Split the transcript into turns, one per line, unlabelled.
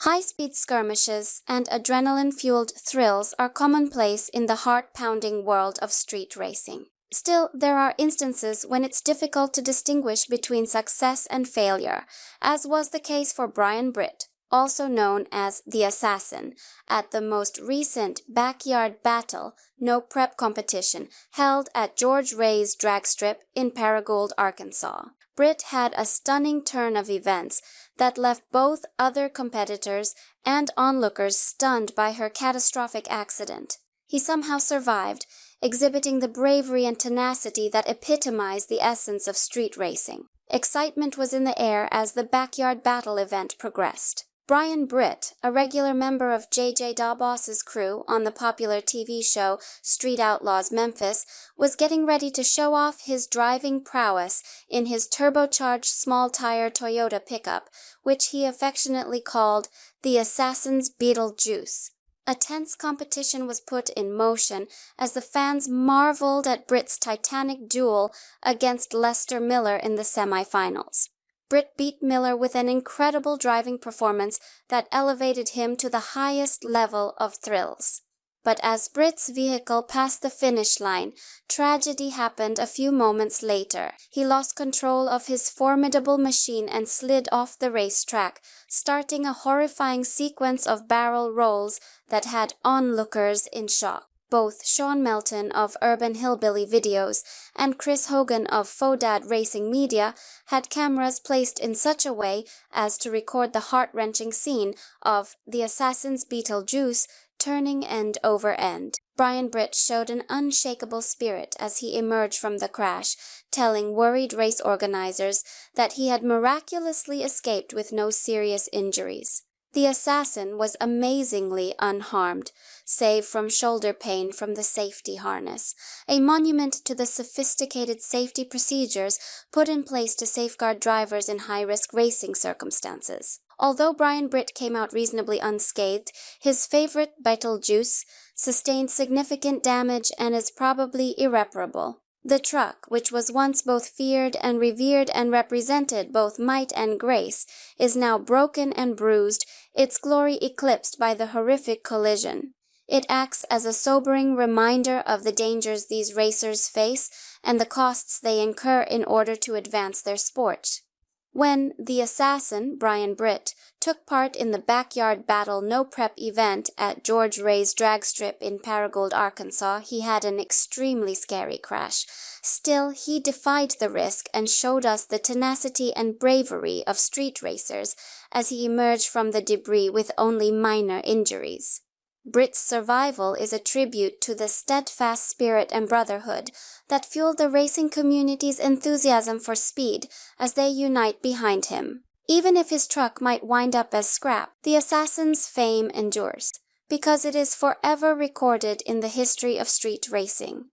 High-speed skirmishes and adrenaline-fueled thrills are commonplace in the heart-pounding world of street racing. Still, there are instances when it's difficult to distinguish between success and failure, as was the case for Britt, also known as the Assassin, at the most recent Backyard Battle No Prep competition held at George Ray's drag strip in Paragould, Arkansas. Britt had a stunning turn of events that left both other competitors and onlookers stunned by her catastrophic accident. He somehow survived, exhibiting the bravery and tenacity that epitomize the essence of street racing. Excitement was in the air as the Backyard Battle event progressed. Britt, a regular member of J.J. Dawbos's crew on the popular TV show Street Outlaws Memphis, was getting ready to show off his driving prowess in his turbocharged small-tire Toyota pickup, which he affectionately called the Assassin's Beetlejuice. A tense competition was put in motion as the fans marveled at Britt's titanic duel against Lester Miller in the semifinals. Britt beat Miller with an incredible driving performance that elevated him to the highest level of thrills. But as Britt's vehicle passed the finish line, tragedy happened a few moments later. He lost control of his formidable machine and slid off the racetrack, starting a horrifying sequence of barrel rolls that had onlookers in shock. Both Sean Melton of Urban Hillbilly Videos and Chris Hogan of Fodad Racing Media had cameras placed in such a way as to record the heart-wrenching scene of the Assassin's Beetlejuice turning end over end. Britt showed an unshakable spirit as he emerged from the crash, telling worried race organizers that he had miraculously escaped with no serious injuries. The Assassin was amazingly unharmed, save from shoulder pain from the safety harness, a monument to the sophisticated safety procedures put in place to safeguard drivers in high-risk racing circumstances. Although Britt came out reasonably unscathed, his favorite Beetlejuice sustained significant damage and is probably irreparable. The truck, which was once both feared and revered and represented both might and grace, is now broken and bruised, its glory eclipsed by the horrific collision. It acts as a sobering reminder of the dangers these racers face and the costs they incur in order to advance their sport. When the Assassin, Britt, took part in the Backyard Battle No Prep event at George Ray's drag strip in Paragould, Arkansas, he had an extremely scary crash. Still, he defied the risk and showed us the tenacity and bravery of street racers as he emerged from the debris with only minor injuries. Britt's survival is a tribute to the steadfast spirit and brotherhood that fueled the racing community's enthusiasm for speed as they unite behind him. Even if his truck might wind up as scrap, the Assassin's fame endures, because it is forever recorded in the history of street racing.